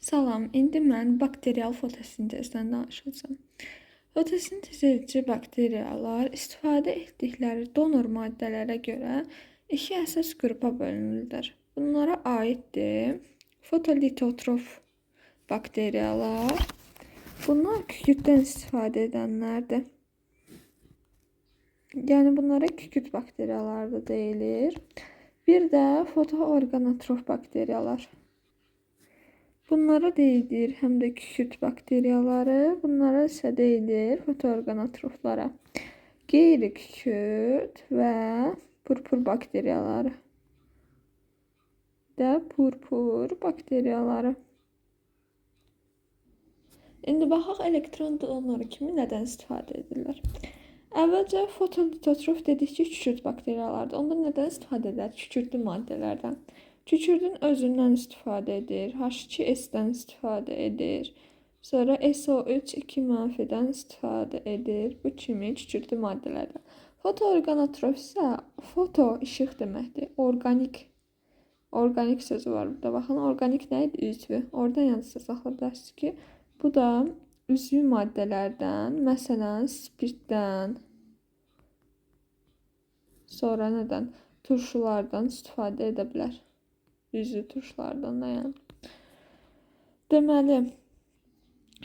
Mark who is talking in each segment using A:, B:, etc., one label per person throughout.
A: Salam, indi mən bakterial fotosintezdən danışacağam. Fotosintez edici bakteriyalar istifadə etdikləri donor maddələrə görə iki əsas qrupa bölünürlər. Bunlara aiddir fotolitotrof bakteriyalar. Bunlar kükürddən istifadə edənlərdir. Yəni bunlara kükürt bakteriyaları da deyilir. Bir də fotoorganotrof bakteriyalar. Bunlara deyilir həm də kükürt bakteriyaları, bunlara isə deyilir fotoorganotroflara. Qeyri-kükürt və purpur bakteriyaları da purpur bakteriyaları. İndi baxaq elektron donoru kimi nədən istifadə edirlər. Əvvəlcə fotolitotrof dedikcə kükürt bakteriyalardır. Onda nədən istifadə edər? Kükürtlü maddələrdən. Kükürdün özündən istifadə edir, H2S-dən istifadə edir, sonra SO3-2-dən istifadə edir, bu kimi kükürtlü maddələrdən. Fotoorganotrof isə foto işıq deməkdir, organik sözü var burada. Baxın, organik nə idi? Üzvü. Oradan yadınızda saxlaya bilərsiniz ki, bu da üzvü maddələrdən, məsələn, spirtdən, sonra nədən? Turşulardan istifadə edə bilər. Üzvü turşulardan da yəni. Deməli,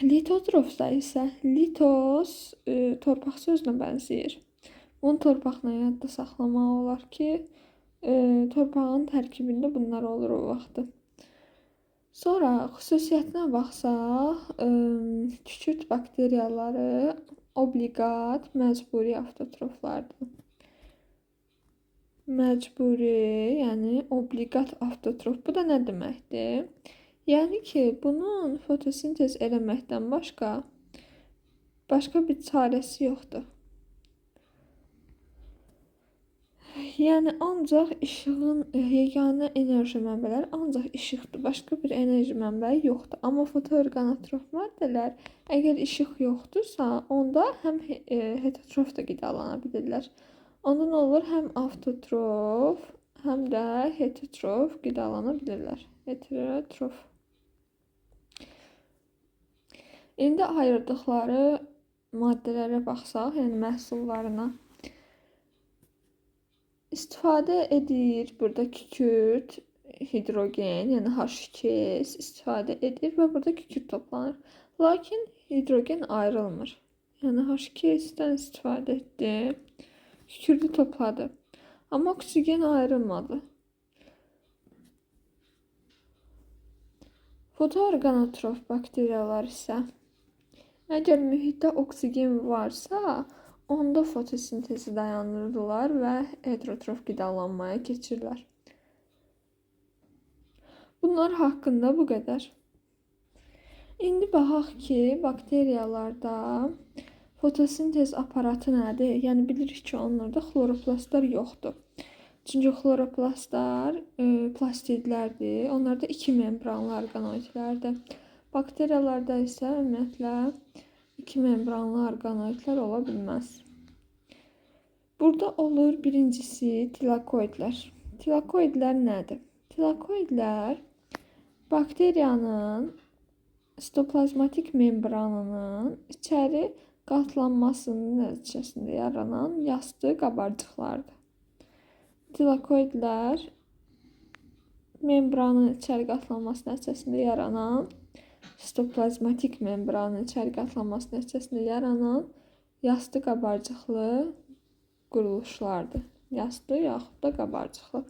A: litotrofsa isə litos torpaq sözünə bənzəyir. Bunu torpaqla yadda saxlamaq olar ki, torpağın tərkibində bunlar olur o vaxtı. Sonra xüsusiyyətinə baxsaq, kükürt bakteriyaları obliqat, məcburi avtotroflardır. Məcburi, yəni obliqat avtotrof. Bu da nə deməkdir? Yəni ki, bunun fotosintez eləməkdən başqa bir çarəsi yoxdur. Yəni ancaq işığın yeganə enerji mənbələri ancaq işıqdır. Başqa bir enerji mənbəyi yoxdur. Amma fotoorganotrof maddələr əgər işıq yoxdursa, onda həm heterotrof da qidalana bilirlər. Onda nə olur? Həm avtotrof, həm də heterotrof qidalana bilirlər. Heterotrof. İndi ayırdıqları maddələrə baxsaq, yəni məhsullarına. İstifadə edir burada kükürt, hidrogen, yəni H2S istifadə edir və burada kükürt toplanır. Lakin hidrogen ayrılmır. Yəni H2S-dən istifadə etdi. Kükürdü topladı. Amma oksigen ayrılmadı. Fotoorganotrof bakteriyalar isə əgər mühitdə oksigen varsa, onda fotosintezi dayandırırlar və heterotrof qidalanmaya keçirlər. Bunlar haqqında bu qədər. İndi baxaq ki, bakteriyalarda fotosintez aparatı nədir? Yəni bilirik ki, onlarda xloroplastlar yoxdur. Çünki xloroplastlar plastidlərdir. Onlarda iki membranlı orqanoidlərdir. Bakteriyalarda isə ümumiyyətlə iki membranlı orqanoidlər ola bilməz. Burada olur birincisi tilakoidlər. Tilakoidlər nədir? Tilakoidlər bakteriyanın sitoplazmatik membranının içəri qatlanmasının nəticəsində yaranan yastı qabarcıqlardır. Tilakoidlər membranın içəri qatlanması nəticəsində yaranan, sitoplazmatik membranın içəri qatlanması nəticəsində yaranan yastı qabarcıqlı quruluşlardır. Yastı yaxud da qabarcıqlı.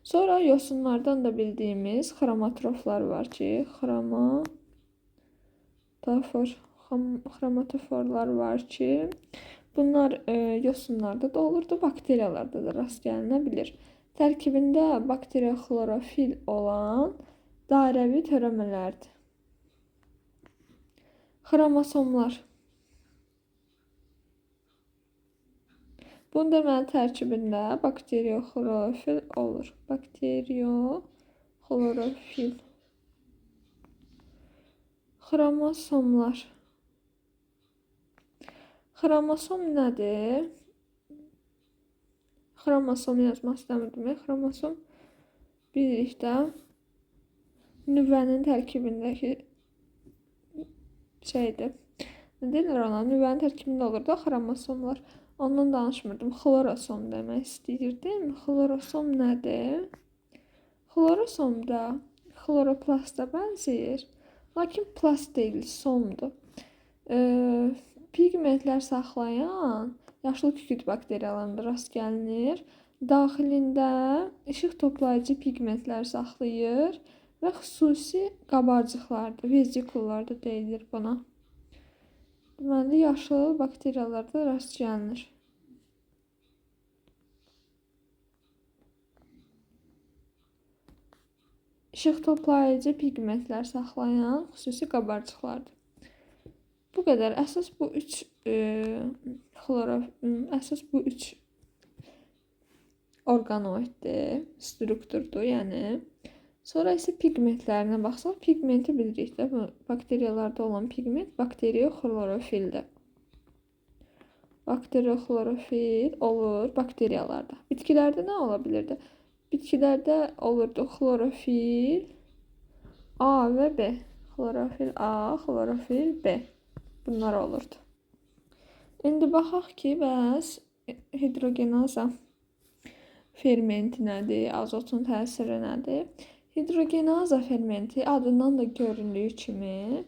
A: Sonra yosunlardan da bildiyimiz xromatoforlar var ki, xromatoforlar var ki, bunlar yosunlarda da olurdu, bakteriyalarda da rast gəlinə bilir. Tərkibində bakteriya xlorofil olan dairəvi törəmələrdir. Xromosomlar. Bunun deməli tərkibində bakteriya xlorofil olur. Bakteriya xlorofil. Xromosomlar. Xromosom nədir? Xromosom yazmaq istəmirdim. Xromosom birlikdə nüvənin tərkibindəki şeydir. Nə deyirlər ona? Nüvənin tərkibində olur da xromosomlar. Ondan danışmırdım. Xlorosom demək istəyirdim. Xlorosom nədir? Xlorosom da xloroplasta bənzəyir. Lakin plast deyil, somdur. Pigmentlər saxlayan yaşlı kükürt bakteriyalarında rast gəlinir. Daxilində işıq toplayıcı pigmentlər saxlayır və xüsusi qabarcıqlarda, vezikullarda deyilir buna. Deməli, yaşıl bakteriyalarda rast gəlinir. İşıq toplayıcı pigmentlər saxlayan xüsusi qabarcıqlardır. Bu qədər. Əsas bu üç orqanoiddir, strukturdur, yəni. Sonra isə pigmentlərinə baxsaq, pigmenti bilirik də, bu bakteriyalarda olan pigment bakterioxlorofildir. Bakterioxlorofil olur bakteriyalarda. Bitkilərdə nə ola bilirdi? Bitkilərdə olurdu xlorofil A və B. Xlorofil A, xlorofil B. Bunlar olurdu. İndi baxaq ki, bəs hidrogenaza fermenti nədir? Azotun təsiri nədir? Hidrogenaza fermenti adından da göründüyü kimi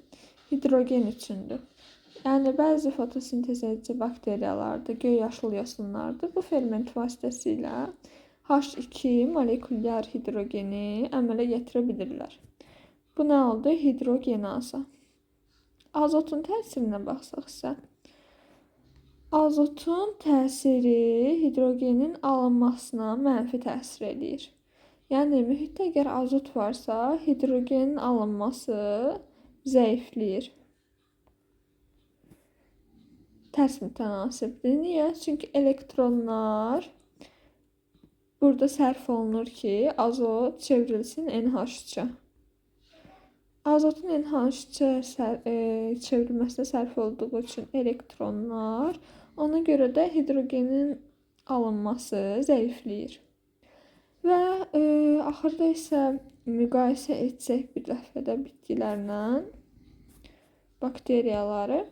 A: hidrogen üçündür. Yəni, bəzi fotosintez edici bakteriyalarda, göy yaşıl yosunlarda bu ferment vasitəsilə H2 molekulyar hidrogeni əmələ gətirə bilirlər. Bu nə oldu? Hidrogenaza. Azotun təsirinə baxsaq isə, azotun təsiri hidrogenin alınmasına mənfi təsir edir. Yəni, mühitdə əgər azot varsa, hidrogenin alınması zəifləyir. Tərs mütənasibdir. Niyə? Çünki elektronlar burada sərf olunur ki, azot çevrilsin NH3-ə. Azotun NH3-ə çevrilməsinə sərf olduğu üçün elektronlar, ona görə də hidrogenin alınması zəifləyir. Və axırda isə müqayisə etsək bir dəfədə bitkilərlə bakteriyaları.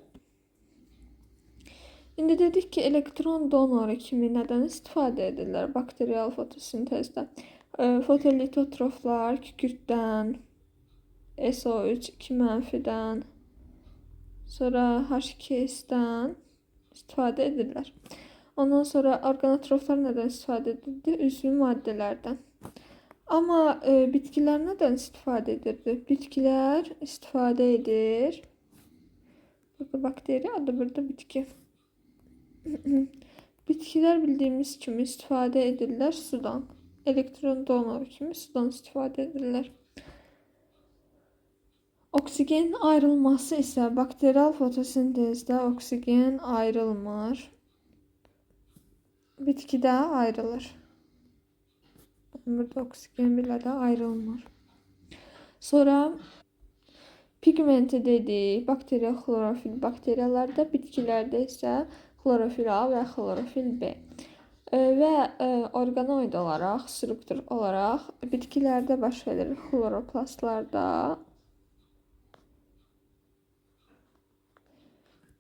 A: İndi dedik ki, elektron donoru kimi nədən istifadə edirlər bakteriyal fotosintezdə? Fotolitotroflar kükürddən, SO3 2 mənfidən, sonra H2S-dən istifadə edirlər. Ondan sonra orqanotroflar nədən istifadə edirdi? Üzvü maddələrdən. Amma bitkilər nədən istifadə edirdi? Bitkilər istifadə edir. Burada bakteriyadır, burada bitki. Bitkilər bildiyimiz kimi istifadə edirlər sudan. Elektron donoru kimi sudan istifadə edirlər. Oksigen ayrılması isə bakterial fotosintezdə oksigen ayrılmır. Bitkidə ayrılır. Burada oksigen belə də ayrılmır. Sonra pigmenti dedik, bakterioxlorofil bakteriyalarda, bitkilərdə isə xlorofil A və xlorofil B. Və orqanoid olaraq, struktur olaraq bitkilərdə baş verir xloroplastlarda.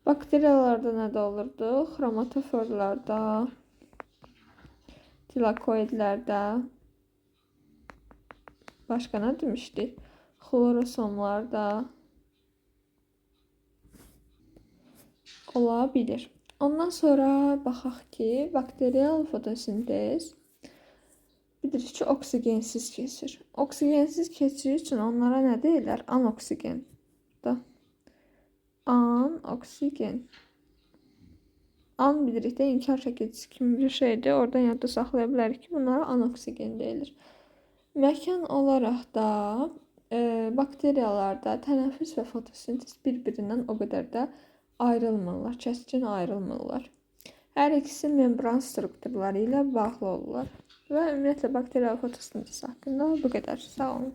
A: Bakteriyalarda nədə olurdu? Xromatoforlarda, tilakoidlərdə, başqa nə demişdik? Xlorosomlarda ola bilir. Ondan sonra baxaq ki, bakteriyal fotosintez bilirik ki, oksigensiz keçir. Oksigensiz keçir üçün onlara nə deyirlər? Anoksigen. Anoksigen. An bilirik də inkar şəkilçisi kimi bir şeydir. Oradan yadda saxlaya bilərik ki, bunlara anoksigen deyilir. Məkan olaraq da bakteriyalarda tənəffüs və fotosintez bir-birindən o qədər də ayrılmırlar, kəskin ayrılmırlar. Hər ikisi membran strukturları ilə bağlı olurlar. Və ümumiyyətlə bakterial fotosintez haqqında bu qədər. Sağ olun.